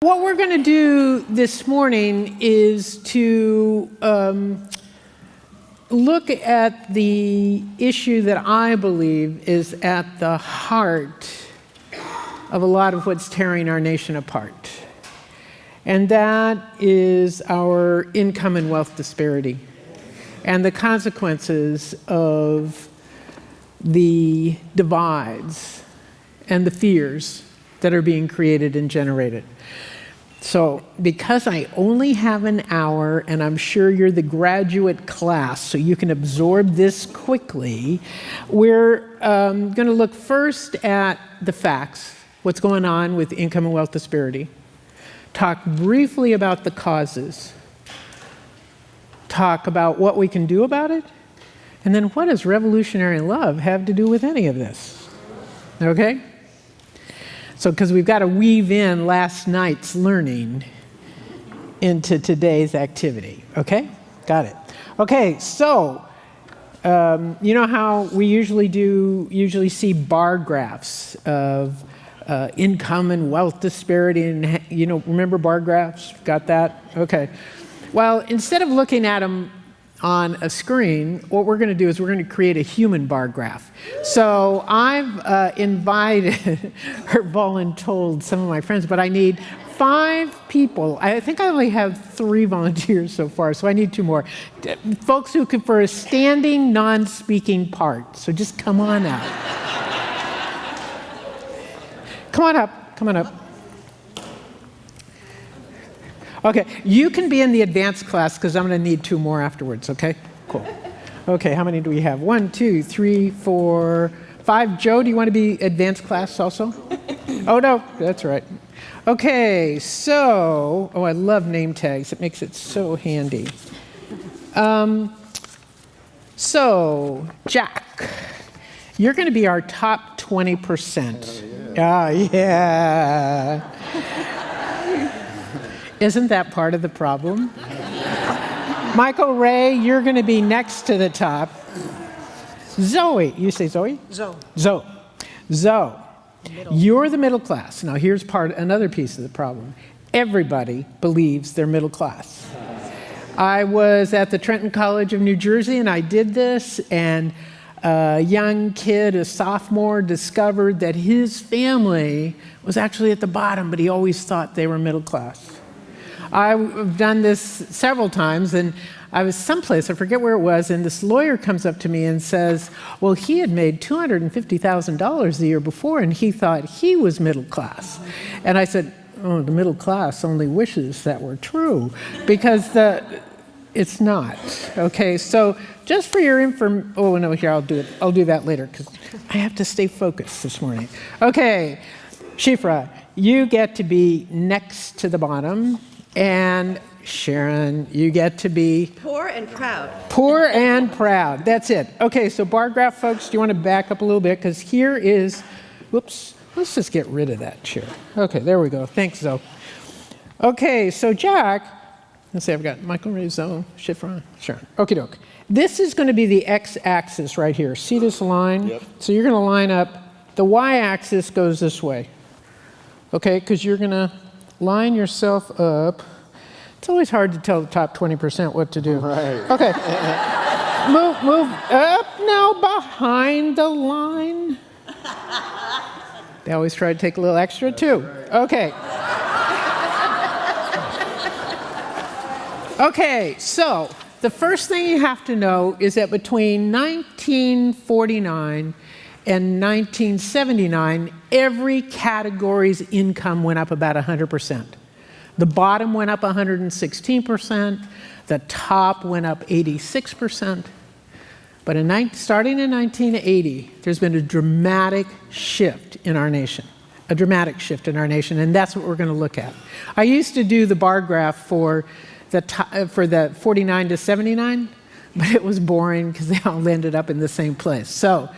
What we're going to do this morning is to look at the issue that I believe is at the heart of a lot of what's tearing our nation apart. And that is our income and wealth disparity and the consequences of the divides and the fears that are being created and generated. So because I only have an hour, and I'm sure you're the graduate class, so you can absorb this quickly, we're going to look first at the facts, what's going on with income and wealth disparity, talk briefly about the causes, talk about what we can do about it, and then what does revolutionary love have to do with any of this? Okay? So, because we've got to weave in last night's learning into today's activity. Okay? Got it. Okay, so, you know how we usually see bar graphs of income and wealth disparity, and, remember bar graphs? Got that? Okay. Well, instead of looking at them on a screen, what we're going to do is we're going to create a human bar graph. So I've invited or voluntold some of my friends, but I need 5 people. I think I only have 3 volunteers so far, so I need 2 more. Folks who could for a standing, non-speaking part. So just come on out. Come on up. Okay, you can be in the advanced class because I'm going to need 2 more afterwards, okay? Cool. Okay, how many do we have? 1, 2, 3, 4, 5. Joe, do you want to be advanced class also? Oh, no, that's right. Okay, so, I love name tags. It makes it so handy. So, Jack, you're going to be our top 20%. Yeah. Isn't that part of the problem? Michael Ray, you're going to be next to the top. Zoe, you say Zoe? Zoe, you're the middle class. Now here's another piece of the problem. Everybody believes they're middle class. I was at the Trenton College of New Jersey and I did this, and a young kid, a sophomore, discovered that his family was actually at the bottom, but he always thought they were middle class. I've done this several times, and I was someplace, I forget where it was, and this lawyer comes up to me and says, well, he had made $250,000 the year before, and he thought he was middle class. And I said, oh, the middle class only wishes that were true, because it's not. Okay, so just for your information, oh, no, here, I'll do that later, because I have to stay focused this morning. Okay, Shifra, you get to be next to the bottom. And Sharon, you get to be poor and proud. Poor and proud. That's it. Okay, so bar graph folks, do you want to back up a little bit? Because here is, whoops, let's just get rid of that chair. Okay, there we go. Thanks, Zoe. Okay, so Jack, let's see, I've got Michael Ray, Zoe, Shifra, Sharon. Okie doke. This is going to be the x-axis right here. See this line? Yep. So you're going to line up. The y-axis goes this way. Okay, because you're going to line yourself up. It's always hard to tell the top 20% what to do. Right. Okay. move up now behind the line. They always try to take a little extra too. Right. Okay. Okay, so the first thing you have to know is that between 1949 and 1979, every category's income went up about 100%. The bottom went up 116%. The top went up 86%. But starting in 1980, there's been a dramatic shift in our nation. And that's what we're going to look at. I used to do the bar graph for the 49 to 79, but it was boring because they all ended up in the same place. So,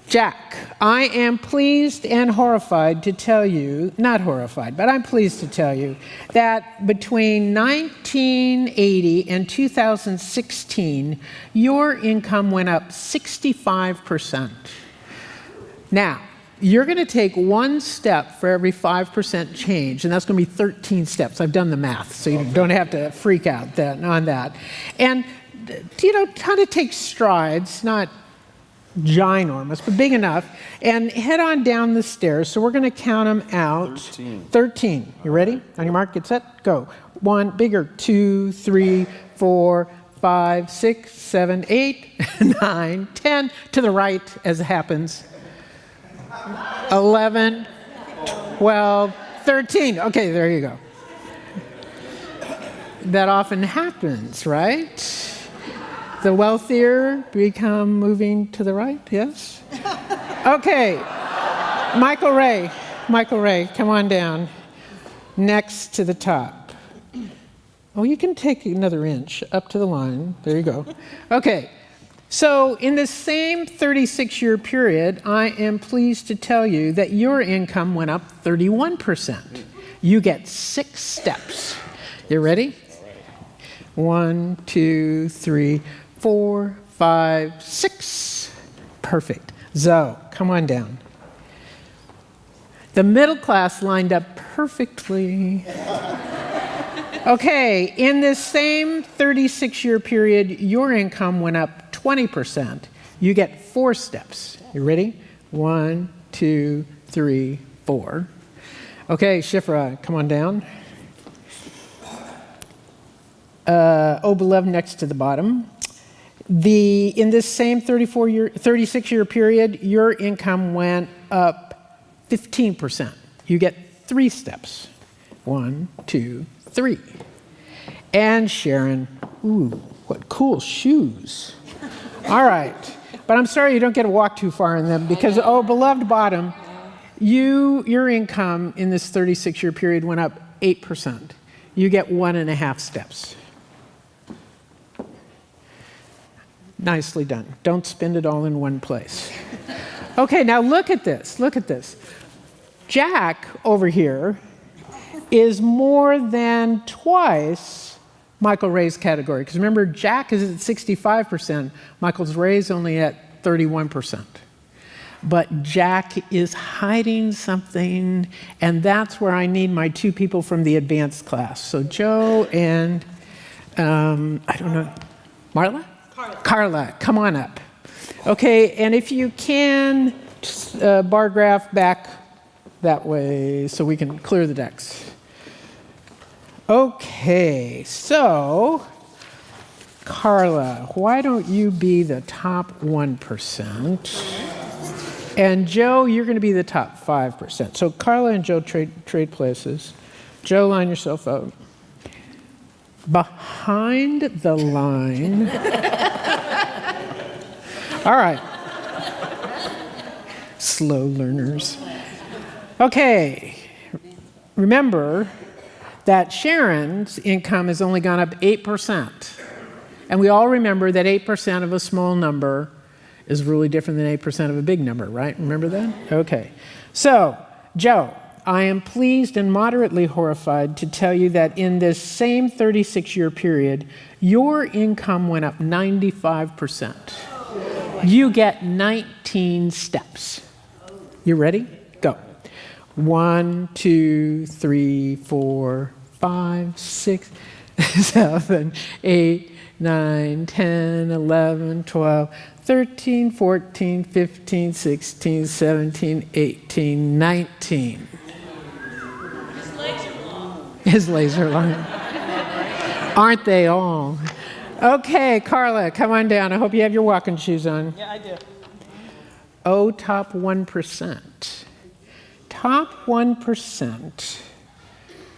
Jack, I am pleased and horrified to tell you, not horrified, but I'm pleased to tell you that between 1980 and 2016, your income went up 65%. Now, you're going to take one step for every 5% change, and that's going to be 13 steps. I've done the math, so you don't have to freak out on that. And, kind of take strides, not ginormous, but big enough, and head on down the stairs. So we're going to count them out. 13. You ready? On your mark, get set, go. 1, bigger, 2, 3, 4, 5, 6, 7, 8, 9, 10. To the right, as it happens. 11, 12, 13. Okay, there you go. That often happens, right? The wealthier become moving to the right, yes? Okay, Michael Ray, come on down. Next to the top. Oh, you can take another inch up to the line. There you go. Okay, so in the same 36-year period, I am pleased to tell you that your income went up 31%. You get 6 steps. You ready? 1, 2, 3, 4, 5, 6. Perfect. Zoe, come on down. The middle class lined up perfectly. Okay, in this same 36-year period, your income went up 20%. You get 4 steps. You ready? 1, 2, 3, 4. Okay, Shifra, come on down. Beloved next to the bottom. In this same 36-year period, your income went up 15%. You get 3 steps. 1, 2, 3. And Sharon, ooh, what cool shoes. All right, but I'm sorry you don't get to walk too far in them because, beloved bottom, your income in this 36-year period went up 8%. You get 1.5 steps. Nicely done. Don't spend it all in one place. Okay, now look at this. Look at this. Jack over here is more than twice Michael Ray's category. Because remember, Jack is at 65%. Michael Ray's only at 31%. But Jack is hiding something, and that's where I need my 2 people from the advanced class. So Joe and, I don't know, Marla? Carla, come on up. Okay, and if you can, bar graph back that way so we can clear the decks. Okay, so Carla, why don't you be the top 1%? And Joe, you're going to be the top 5%. So Carla and Joe trade places. Joe, line yourself out. Behind the line. All right. Slow learners. Okay. Remember that Sharon's income has only gone up 8%. And we all remember that 8% of a small number is really different than 8% of a big number, right? Remember that? Okay. So, Joe, I am pleased and moderately horrified to tell you that in this same 36-year period, your income went up 95%. You get 19 steps. You ready? Go. 1, 2, 3, 4, 5, 6, 7, 8, 9, 10, 11, 12, 13, 14, 15, 16, 17, 18, 19. His legs are long. Aren't they all? Okay, Carla, come on down. I hope you have your walking shoes on. Yeah, I do. Top 1%. Top 1%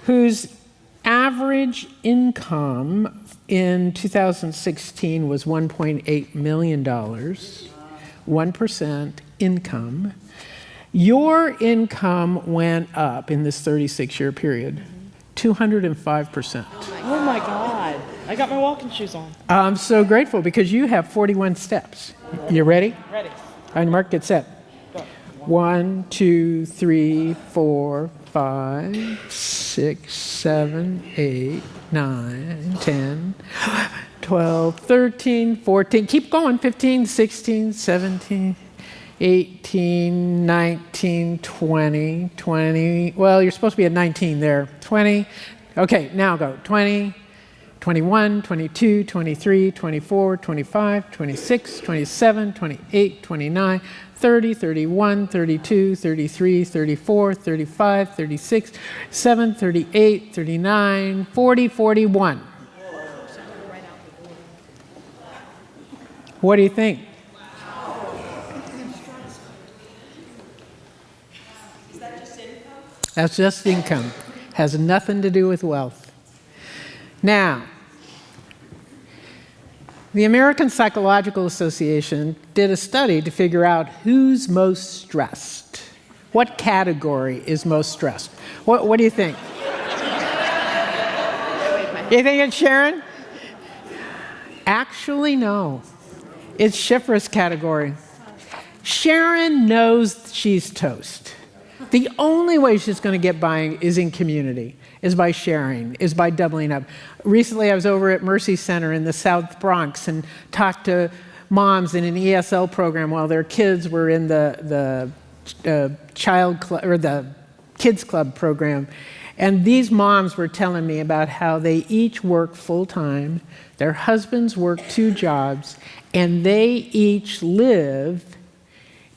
whose average income in 2016 was $1.8 million. 1% income. Your income went up in this 36-year period 205%. Oh my God. I got my walking shoes on. I'm so grateful because you have 41 steps. You ready? Ready. On your mark, get set. Go. 1, 2, 3, 4, 5, 6, 7, 8, 9, 10, 12, 13, 14. Keep going. 15, 16, 17, 18, 19, 20, 20. Well, you're supposed to be at 19 there. 20. Okay, now go. 20, 21, 22, 23, 24, 25, 26, 27, 28, 29, 30, 31, 32, 33, 34, 35, 36, 37, 38, 39, 40, 41. What do you think? Is that just income? That's just income. Has nothing to do with wealth. Now, the American Psychological Association did a study to figure out who's most stressed. What category is most stressed? What do you think? You think it's Sharon? Actually, no. It's Schiffer's category. Sharon knows she's toast. The only way she's going to get by is in community, is by sharing, is by doubling up. Recently, I was over at Mercy Center in the South Bronx and talked to moms in an ESL program while their kids were in the child club or the kids club program. And these moms were telling me about how they each work full-time, their husbands work 2 jobs, and they each live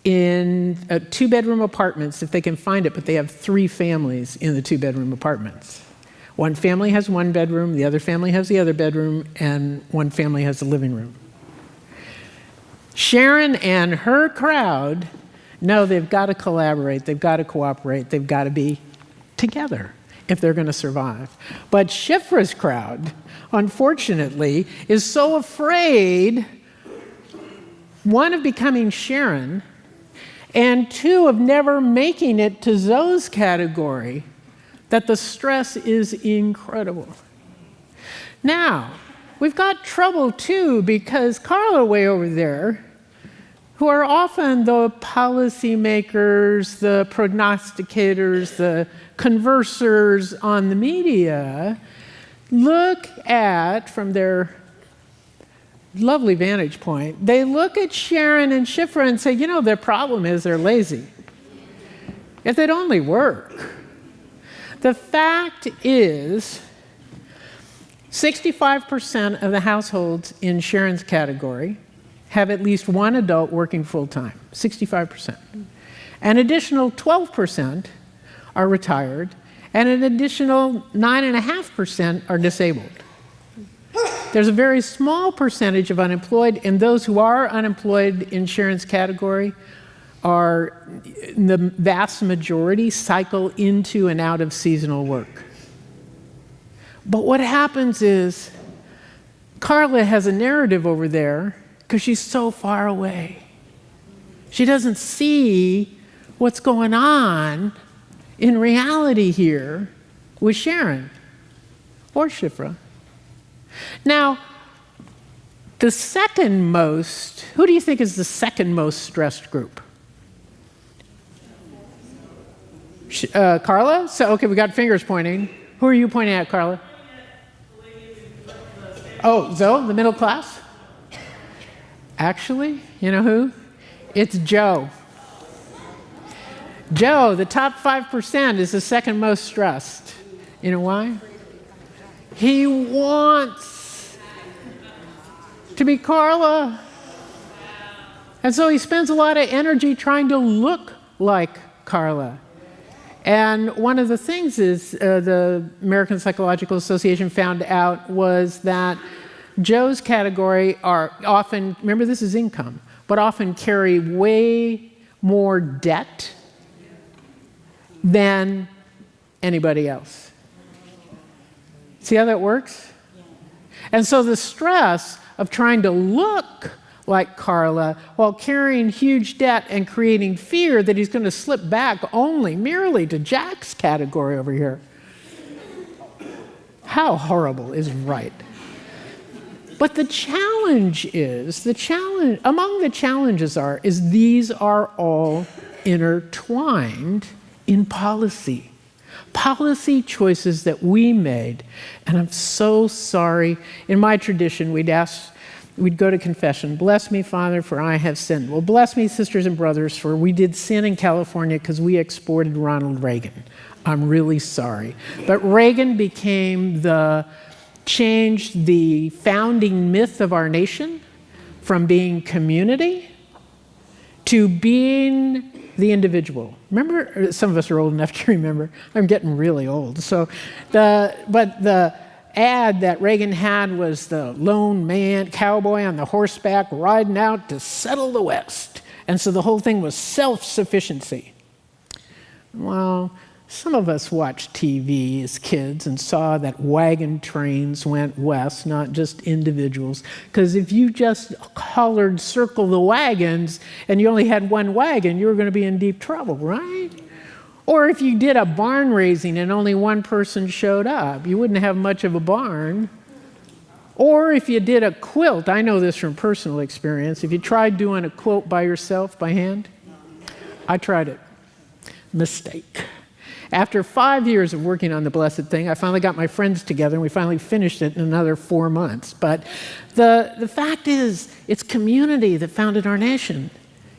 in 2-bedroom apartments if they can find it, but they have 3 families in the 2-bedroom apartments. One family has 1 bedroom, the other family has the other bedroom, and one family has the living room. Sharon and her crowd know they've got to collaborate, they've got to cooperate, they've got to be together if they're going to survive. But Schiffer's crowd, unfortunately, is so afraid, 1, of becoming Sharon, and 2, of never making it to Zoe's category, that the stress is incredible. Now, we've got trouble too, because Carla way over there, who are often the policymakers, the prognosticators, the conversers on the media, look at, from their lovely vantage point, they look at Sharon and Schiffer and say, you know, their problem is they're lazy. If they'd only work. The fact is, 65% of the households in Sharon's category have at least 1 adult working full-time, 65%. An additional 12% are retired, and an additional 9.5% are disabled. There's a very small percentage of unemployed, and those who are unemployed in Sharon's category are, the vast majority, cycle into and out of seasonal work. But what happens is, Carla has a narrative over there because she's so far away. She doesn't see what's going on in reality here with Sharon or Shifra. Now, the second most, who do you think is the second most stressed group? Carla? So, okay, we got fingers pointing. Who are you pointing at, Carla? Oh, Zoe, the middle class? Actually, you know who? It's Joe. Joe, the top 5%, is the second most stressed. You know why? He wants to be Carla. And so he spends a lot of energy trying to look like Carla. And one of the things is the American Psychological Association found out was that Joe's category are often, remember this is income, but often carry way more debt than anybody else. See how that works? And so the stress of trying to look like Carla while carrying huge debt and creating fear that he's going to slip back merely to Jack's category over here. How horrible is right? But the challenge is, among the challenges is these are all intertwined in policy. Policy choices that we made. And I'm so sorry. In my tradition, we'd ask we'd go to confession. Bless me, Father, for I have sinned. Well, bless me, sisters and brothers, for we did sin in California because we exported Ronald Reagan. I'm really sorry. But Reagan changed the founding myth of our nation from being community to being the individual. Remember, some of us are old enough to remember. I'm getting really old. But the ad that Reagan had was the lone man, cowboy on the horseback riding out to settle the West. And so the whole thing was self-sufficiency. Well, some of us watched TV as kids and saw that wagon trains went west, not just individuals. Because if you just circle the wagons and you only had one wagon, you were going to be in deep trouble, right? Or if you did a barn raising and only one person showed up, you wouldn't have much of a barn. Or if you did a quilt, I know this from personal experience, if you tried doing a quilt by yourself, by hand, I tried it. Mistake. After 5 years of working on the blessed thing, I finally got my friends together and we finally finished it in another 4 months. But the fact is, it's community that founded our nation.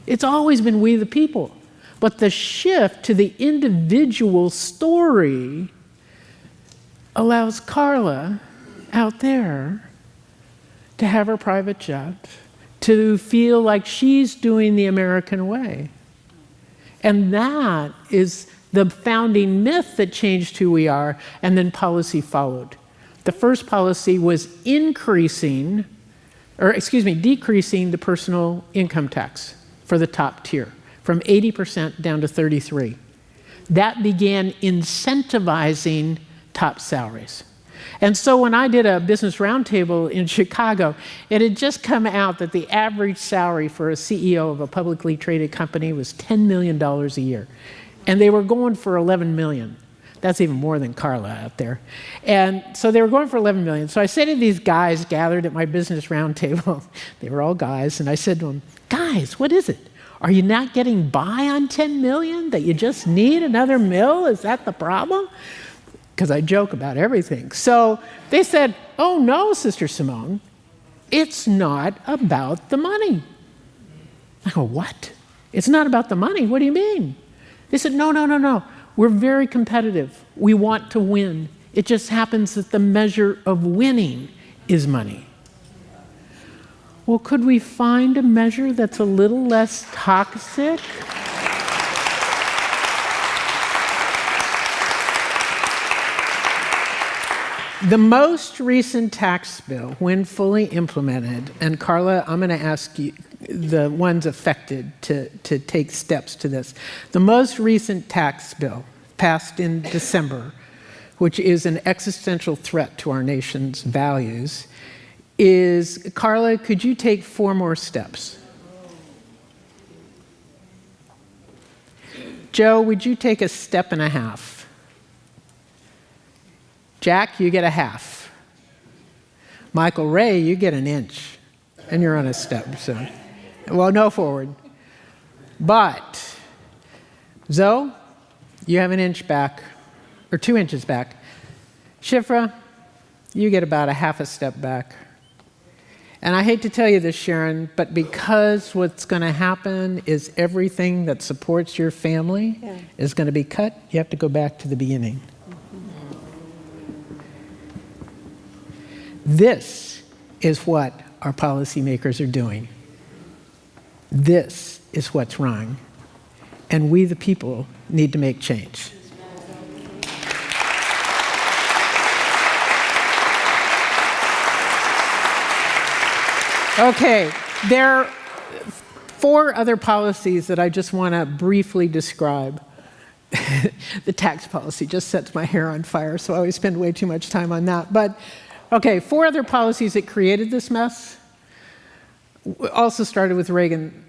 It's always been we the people. But the shift to the individual story allows Carla out there to have her private jet, to feel like she's doing the American way. And that is the founding myth that changed who we are, and then policy followed. The first policy was decreasing the personal income tax for the top tier, from 80% down to 33%. That began incentivizing top salaries. And so when I did a business roundtable in Chicago, it had just come out that the average salary for a CEO of a publicly traded company was $10 million a year. And they were going for 11 million. That's even more than Carla out there. And so they were going for 11 million. So I said to these guys gathered at my business roundtable, they were all guys, and I said to them, guys, what is it? Are you not getting by on 10 million? That you just need another mill? Is that the problem? Because I joke about everything. So they said, oh no, Sister Simone, it's not about the money. I go, what? It's not about the money? What do you mean? They said, no. We're very competitive. We want to win. It just happens that the measure of winning is money. Well, could we find a measure that's a little less toxic? The most recent tax bill, when fully implemented, and Carla, I'm going to ask you, the ones affected to take steps to this. The most recent tax bill passed in December, which is an existential threat to our nation's values, is, Carla, could you take 4 more steps? Joe, would you take a step and a half? Jack, you get a half. Michael Ray, you get an inch. And you're on a step, so. Well, no forward. But, Zoe, you have an inch back, or 2 inches back. Shifra, you get about a half a step back. And I hate to tell you this, Sharon, but because what's going to happen is everything that supports your family is going to be cut, you have to go back to the beginning. This is what our policymakers are doing. This is what's wrong. And we, the people, need to make change. Okay, there are 4 other policies that I just want to briefly describe. The tax policy just sets my hair on fire, so I always spend way too much time on that. But, okay, 4 other policies that created this mess. Also started with Reagan.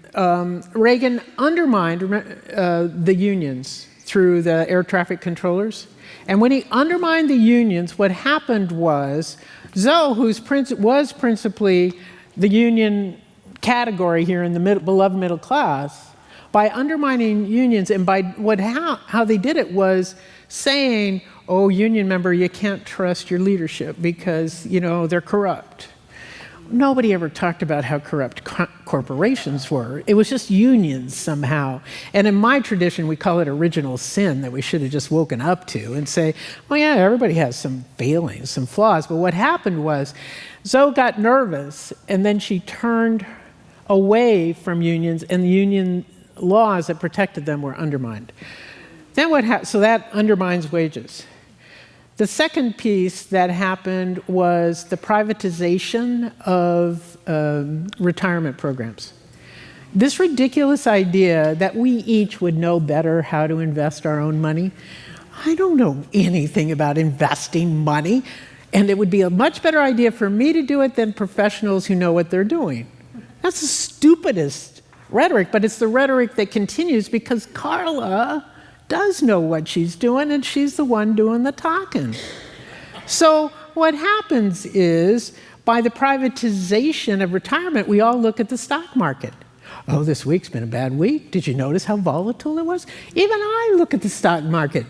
Reagan undermined the unions through the air traffic controllers. And when he undermined the unions, what happened was Zoe, who was principally the union category here in the beloved middle class, by undermining unions and by how they did it was saying, oh, union member, you can't trust your leadership because, they're corrupt. Nobody ever talked about how corrupt corporations were. It was just unions somehow. And in my tradition, we call it original sin that we should have just woken up to and say, well, yeah, everybody has some failings, some flaws. But what happened was Zoe got nervous, and then she turned away from unions, and the union laws that protected them were undermined. Then what happened? So that undermines wages. The second piece that happened was the privatization of retirement programs. This ridiculous idea that we each would know better how to invest our own money. I don't know anything about investing money, and it would be a much better idea for me to do it than professionals who know what they're doing. That's the stupidest rhetoric, but it's the rhetoric that continues because Carla does know what she's doing, and she's the one doing the talking. So what happens is, by the privatization of retirement, we all look at the stock market. Oh, this week's been a bad week. Did you notice how volatile it was? Even I look at the stock market.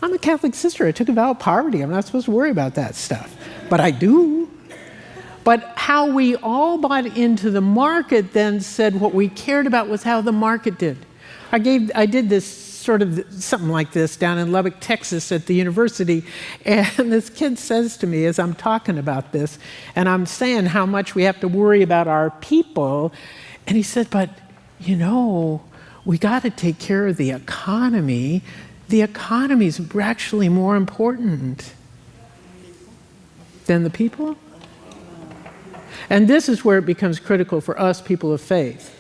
I'm a Catholic sister. I took a vow of poverty. I'm not supposed to worry about that stuff, but I do. But how we all bought into the market then said what we cared about was how the market did. I did this sort of something like this down in Lubbock, Texas at the university, and this kid says to me as I'm talking about this, and I'm saying how much we have to worry about our people, and he said, but you know, we got to take care of the economy. The economy is actually more important than the people. And this is where it becomes critical for us, people of faith.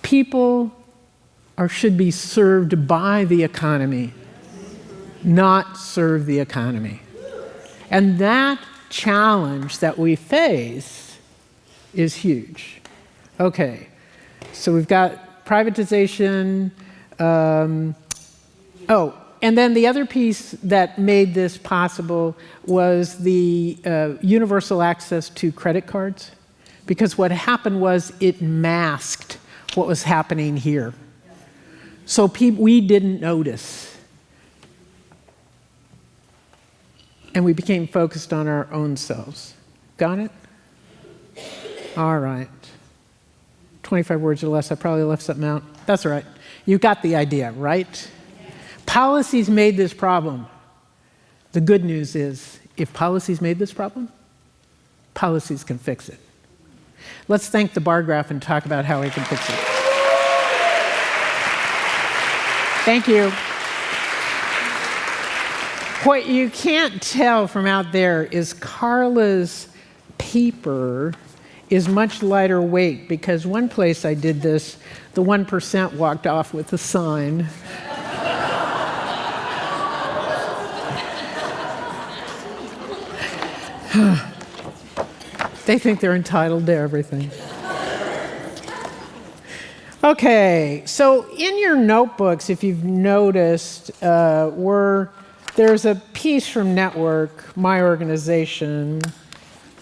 People should be served by the economy, not serve the economy. And that challenge that we face is huge. Okay, so we've got privatization. And then the other piece that made this possible was the universal access to credit cards, because what happened was it masked what was happening here. So we didn't notice. And we became focused on our own selves. Got it? All right. 25 words or less. I probably left something out. That's all right. You got the idea, right? Policies made this problem. The good news is, if policies made this problem, policies can fix it. Let's thank the bar graph and talk about how we can fix it. Thank you. What you can't tell from out there is Carla's paper is much lighter weight, because one place I did this, the 1% walked off with a sign. They think they're entitled to everything. Okay, so in your notebooks, if you've noticed, there's a piece from Network, my organization,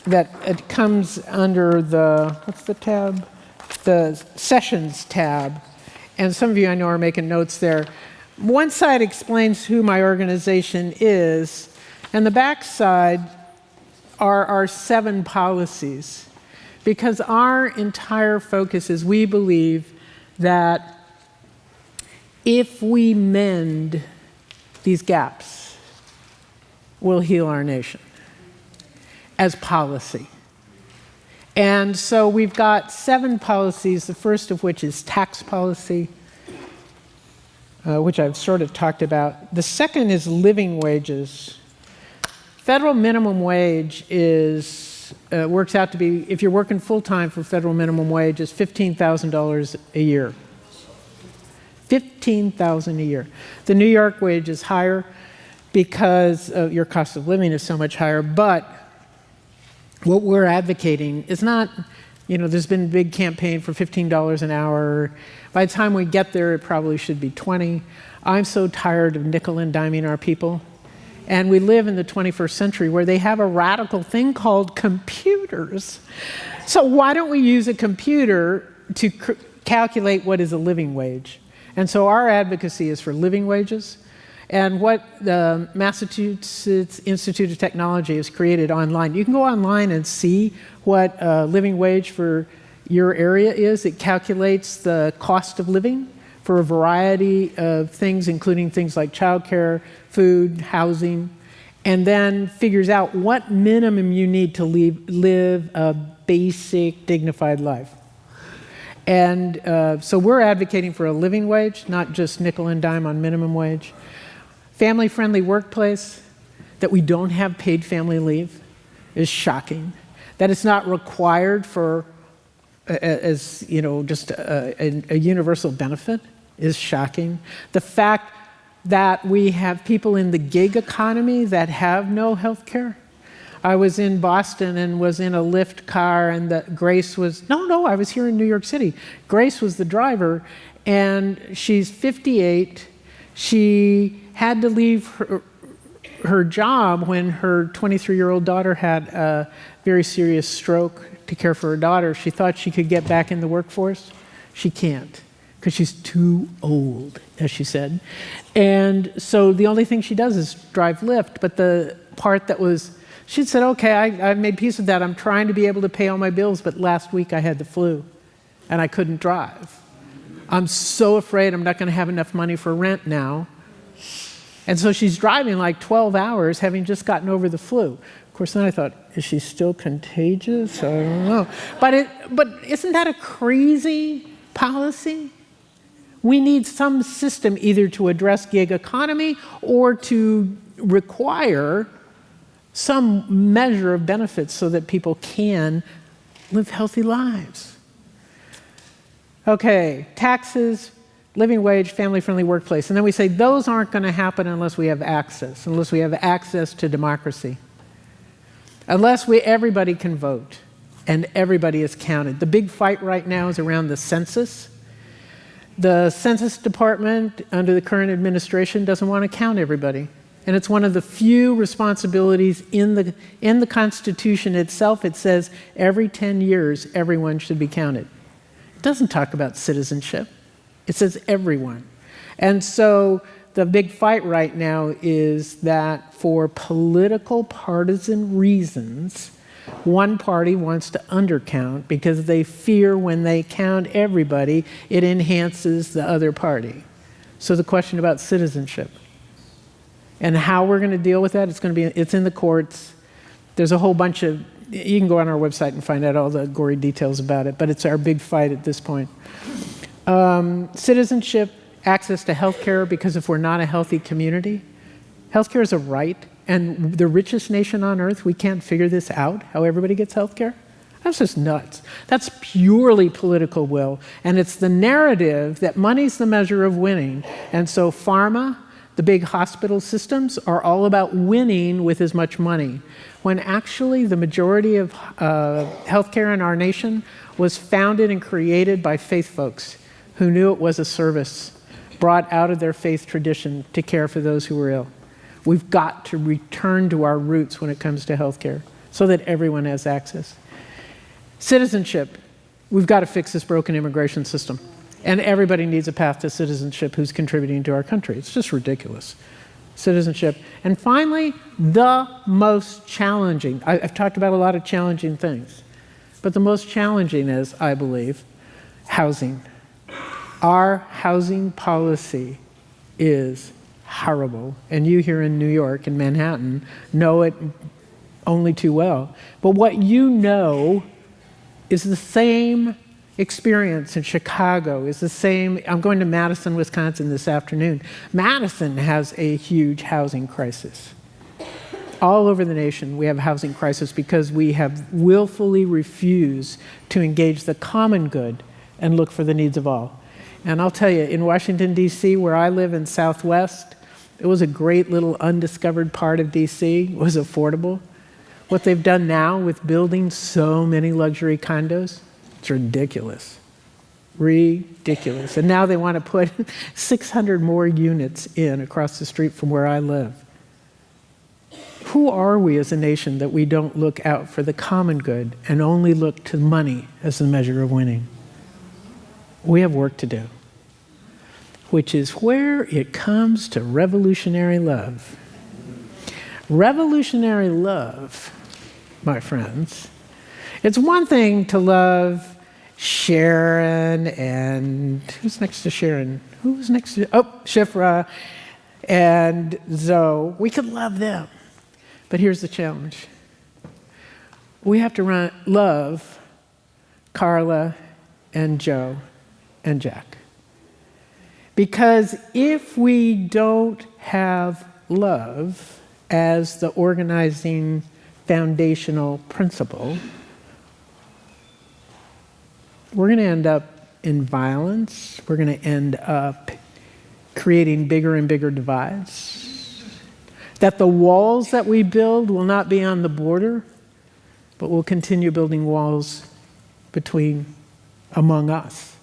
that it comes under the, what's the tab? The Sessions tab. And some of you I know are making notes there. One side explains who my organization is, and the back side are our 7 policies. Because our entire focus is we believe that if we mend these gaps, we'll heal our nation as policy. And so we've got 7 policies, the first of which is tax policy, which I've sort of talked about. The second is living wages. Federal minimum wage works out to be, if you're working full-time for federal minimum wage, is $15,000 a year. $15,000 a year. The New York wage is higher because your cost of living is so much higher, but what we're advocating is not, there's been a big campaign for $15 an hour. By the time we get there, it probably should be $20. I'm so tired of nickel and diming our people. And we live in the 21st century where they have a radical thing called computers. So why don't we use a computer to calculate what is a living wage? And so our advocacy is for living wages. And what the Massachusetts Institute of Technology has created online, you can go online and see what living wage for your area is. It calculates the cost of living for a variety of things, including things like childcare, food, housing, and then figures out what minimum you need to live a basic, dignified life. And so we're advocating for a living wage, not just nickel and dime on minimum wage. Family-friendly workplace, that we don't have paid family leave is shocking. That it's not required for, as you know, just a universal benefit is shocking. The fact that we have people in the gig economy that have no health care. I was in Boston and was in a Lyft car, and Grace was, no, I was here in New York City. Grace was the driver, and she's 58. She had to leave her job when her 23-year-old daughter had a very serious stroke to care for her daughter. She thought she could get back in the workforce. She can't, because she's too old, as she said. And so the only thing she does is drive Lyft. But the part that was, she said, okay, I've made peace with that. I'm trying to be able to pay all my bills, but last week I had the flu, and I couldn't drive. I'm so afraid I'm not going to have enough money for rent now. And so she's driving like 12 hours, having just gotten over the flu. Of course, then I thought, is she still contagious? I don't know. But isn't that a crazy policy? We need some system either to address gig economy or to require some measure of benefits so that people can live healthy lives. Okay, taxes, living wage, family-friendly workplace. And then we say those aren't going to happen unless we have access to democracy. Unless everybody can vote and everybody is counted. The big fight right now is around the census. The Census Department, under the current administration, doesn't want to count everybody. And it's one of the few responsibilities in the Constitution itself. It says every 10 years, everyone should be counted. It doesn't talk about citizenship. It says everyone. And so the big fight right now is that for political partisan reasons, one party wants to undercount because they fear when they count everybody, it enhances the other party. So the question about citizenship and how we're going to deal with that, it's in the courts. There's a whole bunch of, you can go on our website and find out all the gory details about it, but it's our big fight at this point. Citizenship, access to health care, because if we're not a healthy community, health care is a right, and the richest nation on earth, we can't figure this out, how everybody gets health care? That's just nuts. That's purely political will, and it's the narrative that money's the measure of winning, and so pharma, the big hospital systems, are all about winning with as much money, when actually the majority of healthcare in our nation was founded and created by faith folks who knew it was a service brought out of their faith tradition to care for those who were ill. We've got to return to our roots when it comes to healthcare so that everyone has access. Citizenship, we've got to fix this broken immigration system. And everybody needs a path to citizenship who's contributing to our country. It's just ridiculous. Citizenship. And finally, the most challenging. I've talked about a lot of challenging things, but the most challenging is, I believe, housing. Our housing policy is horrible. And you here in New York and Manhattan know it only too well. But what you know is the same experience in Chicago, is the same. I'm going to Madison, Wisconsin this afternoon. Madison has a huge housing crisis. All over the nation, we have a housing crisis because we have willfully refused to engage the common good and look for the needs of all. And I'll tell you, in Washington, D.C., where I live in Southwest, it was a great little undiscovered part of D.C. It was affordable. What they've done now with building so many luxury condos, it's ridiculous. Ridiculous. And now they want to put 600 more units in across the street from where I live. Who are we as a nation that we don't look out for the common good and only look to money as the measure of winning? We have work to do. which is where it comes to revolutionary love. Revolutionary love, my friends, it's one thing to love Sharon and who's next to Sharon? Who was next to? Oh, Shifra and Zoe. We could love them. But here's the challenge. We have to love Carla and Joe and Jack. Because if we don't have love as the organizing foundational principle, we're going to end up in violence. We're going to end up creating bigger and bigger divides. That the walls that we build will not be on the border, but we'll continue building walls among us.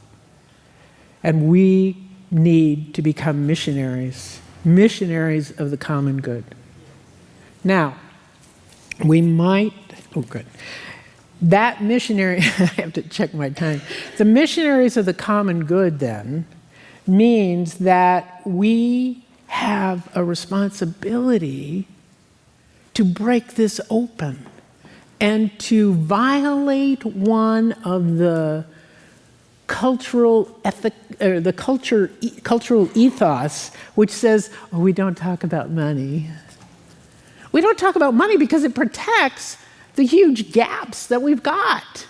And we need to become missionaries of the common good. Now, we might, that missionary, I have to check my time. The missionaries of the common good then means that we have a responsibility to break this open and to violate one of the cultural ethos, which says, oh, we don't talk about money. We don't talk about money because it protects the huge gaps that we've got.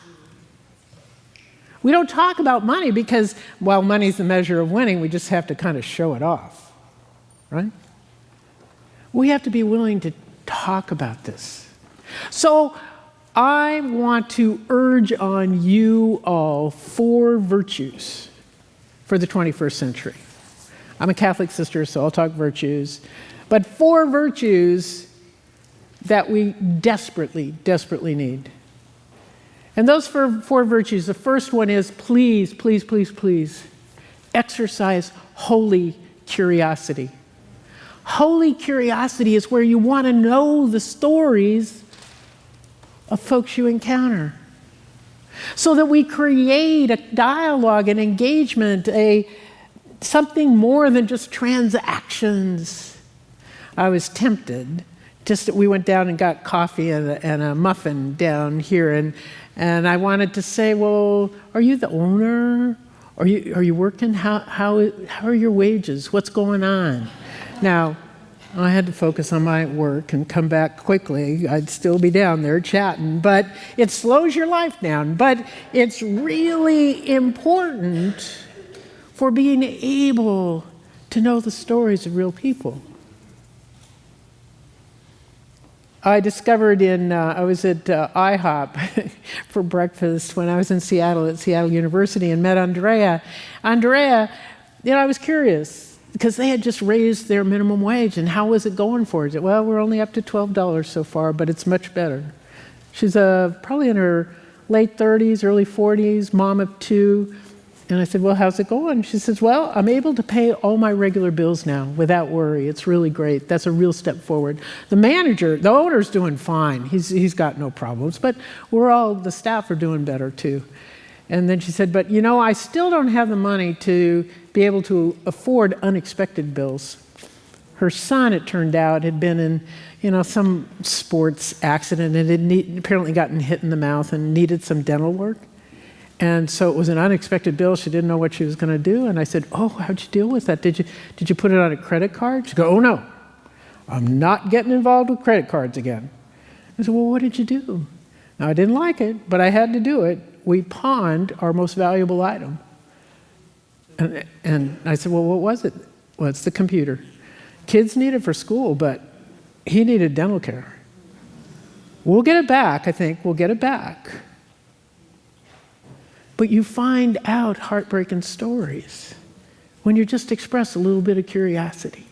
We don't talk about money because, while money's the measure of winning, we just have to kind of show it off, right? We have to be willing to talk about this. So I want to urge on you all 4 virtues for the 21st century. I'm a Catholic sister, so I'll talk virtues. But 4 virtues that we desperately, desperately need. And those 4 virtues, the first one is please, please, please, please, exercise holy curiosity. Holy curiosity is where you want to know the stories of folks you encounter, so that we create a dialogue, an engagement, something more than just transactions. I was tempted. We went down and got coffee and a muffin down here, and I wanted to say, well, are you the owner? Are you working? How are your wages? What's going on? Now, I had to focus on my work and come back quickly. I'd still be down there chatting, but it slows your life down. But it's really important for being able to know the stories of real people. I discovered I was at IHOP for breakfast when I was in Seattle at Seattle University and met Andrea. Andrea, I was curious because they had just raised their minimum wage, and how was it going for her? Well, we're only up to $12 so far, but it's much better. She's probably in her late 30s, early 40s, mom of 2. And I said, well, how's it going? She says, well, I'm able to pay all my regular bills now without worry. It's really great. That's a real step forward. The owner's doing fine. He's got no problems, but the staff are doing better too. And then she said, but I still don't have the money to be able to afford unexpected bills. Her son, it turned out, had been in some sports accident and had apparently gotten hit in the mouth and needed some dental work. And so it was an unexpected bill. She didn't know what she was going to do. And I said, oh, how'd you deal with that? Did you put it on a credit card? She goes, oh, no. I'm not getting involved with credit cards again. I said, well, what did you do? Now, I didn't like it, but I had to do it. We pawned our most valuable item. And I said, well, what was it? Well, it's the computer. Kids need it for school, but he needed dental care. We'll get it back, I think. We'll get it back. But you find out heartbreaking stories when you just express a little bit of curiosity.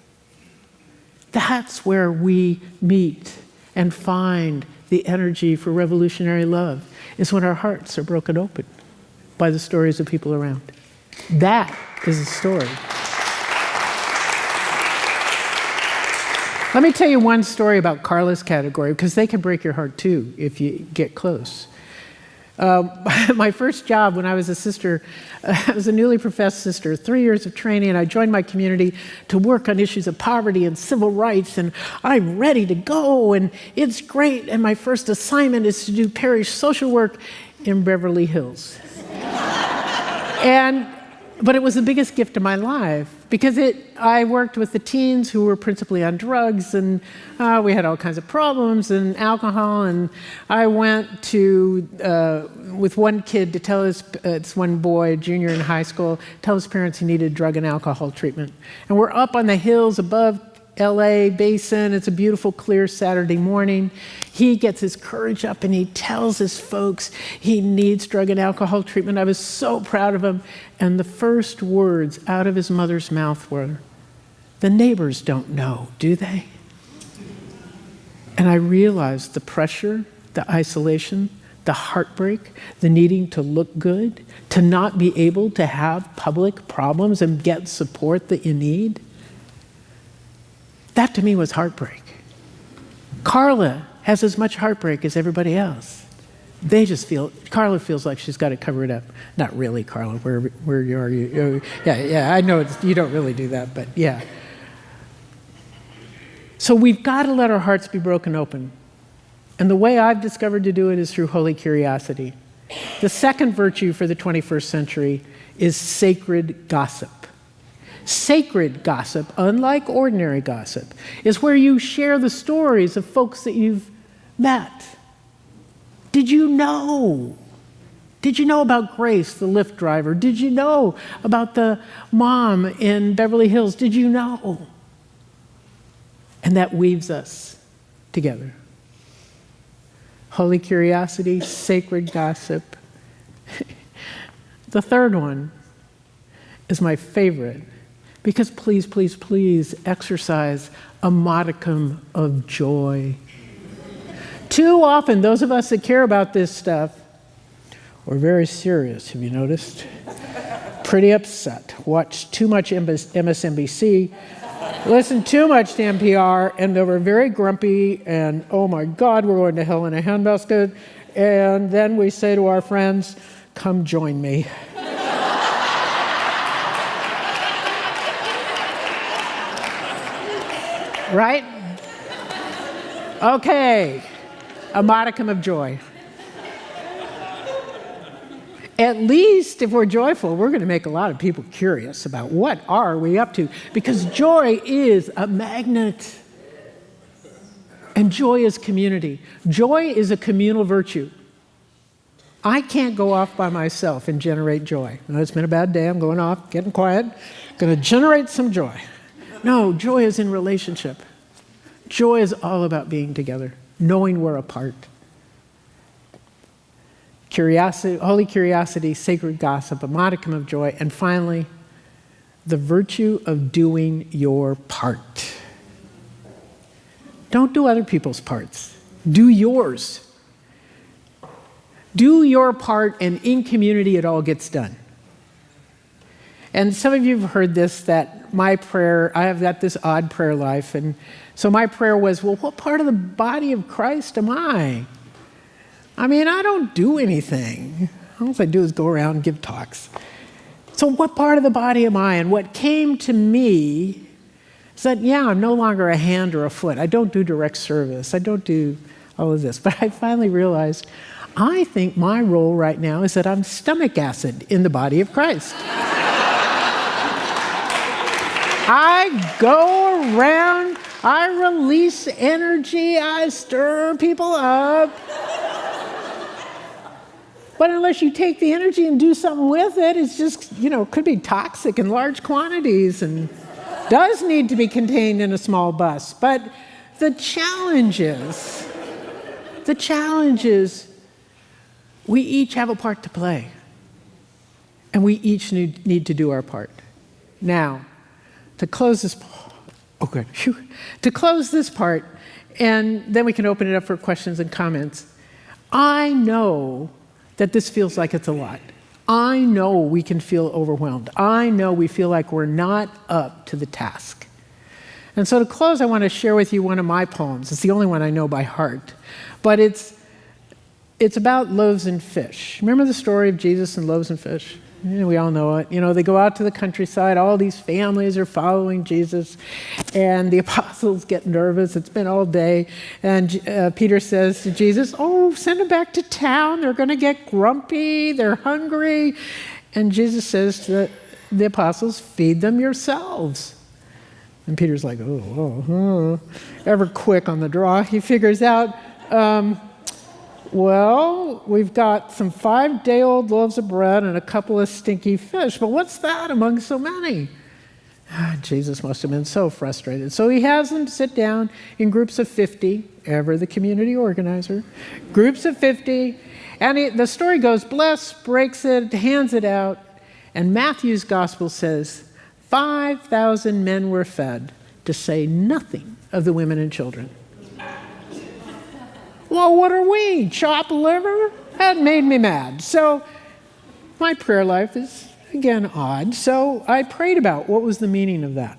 That's where we meet and find the energy for revolutionary love, is when our hearts are broken open by the stories of people around. That is a story. Let me tell you one story about Carla's category, because they can break your heart too if you get close. My first job when I was a sister, I was a newly professed sister, 3 years of training, and I joined my community to work on issues of poverty and civil rights, and I'm ready to go, and it's great, and my first assignment is to do parish social work in Beverly Hills. But it was the biggest gift of my life because I worked with the teens who were principally on drugs, and we had all kinds of problems and alcohol. And I went with one kid to tell it's one boy, junior in high school, tell his parents he needed drug and alcohol treatment. And we're up on the hills above LA Basin. It's a beautiful, clear Saturday morning. He gets his courage up and he tells his folks he needs drug and alcohol treatment. I was so proud of him. And the first words out of his mother's mouth were, "The neighbors don't know, do they?" And I realized the pressure, the isolation, the heartbreak, the needing to look good, to not be able to have public problems and get support that you need. That to me was heartbreak. Carla has as much heartbreak as everybody else. Carla feels like she's got to cover it up. Not really, Carla, where are you? Yeah, I know you don't really do that, but yeah. So we've got to let our hearts be broken open. And the way I've discovered to do it is through holy curiosity. The second virtue for the 21st century is sacred gossip. Sacred gossip, unlike ordinary gossip, is where you share the stories of folks that you've met. Did you know? Did you know about Grace, the Lyft driver? Did you know about the mom in Beverly Hills? Did you know? And that weaves us together. Holy curiosity, sacred gossip. The third one is my favorite. Because please, please, please exercise a modicum of joy. Too often, those of us that care about this stuff, we're very serious, have you noticed? Pretty upset. Watch too much MSNBC, listen too much to NPR, and they were very grumpy, and oh my God, we're going to hell in a handbasket. And then we say to our friends, come join me. Right? Okay, a modicum of joy. At least if we're joyful, we're going to make a lot of people curious about what are we up to, because joy is a magnet. And joy is community. Joy is a communal virtue. I can't go off by myself and generate joy. No, it's been a bad day, I'm going off, getting quiet, going to generate some joy. No, joy is in relationship. Joy is all about being together, knowing we're apart. Curiosity, holy curiosity, sacred gossip, a modicum of joy, and finally, the virtue of doing your part. Don't do other people's parts. Do yours. Do your part, and in community it all gets done. And some of you have heard this, that my prayer, I have got this odd prayer life, and so my prayer was, well, what part of the body of Christ am I? I mean, I don't do anything. All I do is go around and give talks. So what part of the body am I? And what came to me is that, yeah, I'm no longer a hand or a foot. I don't do direct service. I don't do all of this. But I finally realized, I think my role right now is that I'm stomach acid in the body of Christ. I go around, I release energy, I stir people up. But unless you take the energy and do something with it, it's just, could be toxic in large quantities and does need to be contained in a small bus. But the challenge is, we each have a part to play. And we each need to do our part. Now, to close this part, and then we can open it up for questions and comments. I know that this feels like it's a lot. I know we can feel overwhelmed. I know we feel like we're not up to the task. And so to close, I want to share with you one of my poems. It's the only one I know by heart. But it's it's about loaves and fish. Remember the story of Jesus and loaves and fish? Yeah, we all know it. They go out to the countryside. All these families are following Jesus. And the apostles get nervous. It's been all day. And Peter says to Jesus, oh, send them back to town. They're going to get grumpy. They're hungry. And Jesus says to the apostles, feed them yourselves. And Peter's like, ever quick on the draw. He figures out, well, we've got some 5-day-old loaves of bread and a couple of stinky fish, but what's that among so many? Jesus must have been so frustrated. So he has them sit down in groups of 50, ever the community organizer, groups of 50, and the story goes, bless, breaks it, hands it out, and Matthew's gospel says 5,000 men were fed, to say nothing of the women and children. Well, what are we, chopped liver? That made me mad. So my prayer life is, again, odd. So I prayed about what was the meaning of that.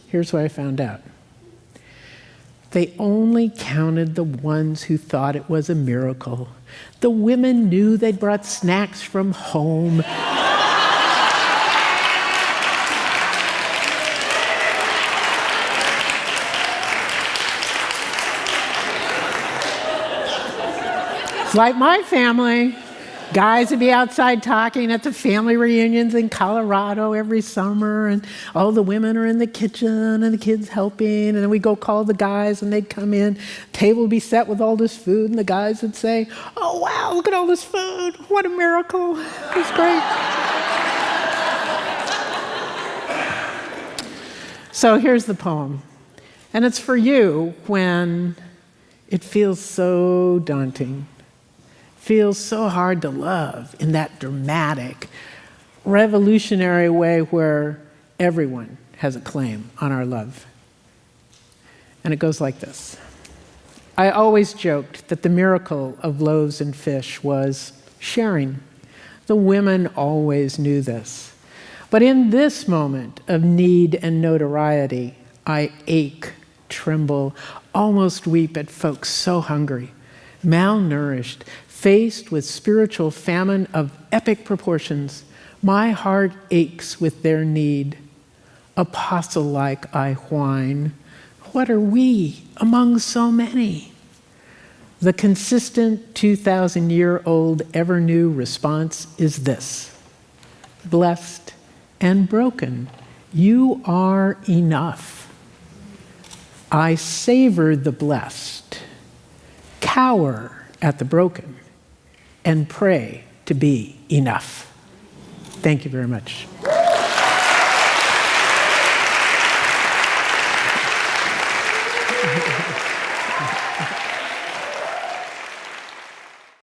Here's what I found out. They only counted the ones who thought it was a miracle. The women knew they'd brought snacks from home. Like my family, guys would be outside talking at the family reunions in Colorado every summer, and all the women are in the kitchen and the kids helping, and then we go call the guys and they'd come in, table would be set with all this food, and the guys would say, oh wow, look at all this food, what a miracle, it's great. So here's the poem, and it's for you when it feels so daunting. Feels so hard to love in that dramatic, revolutionary way where everyone has a claim on our love. And it goes like this. I always joked that the miracle of loaves and fish was sharing. The women always knew this. But in this moment of need and notoriety, I ache, tremble, almost weep at folks so hungry, malnourished, faced with spiritual famine of epic proportions. My heart aches with their need. Apostle-like I whine. What are we among so many? The consistent 2,000-year-old ever-new response is this. Blessed and broken, you are enough. I savor the blessed, cower at the broken, and pray to be enough. Thank you very much.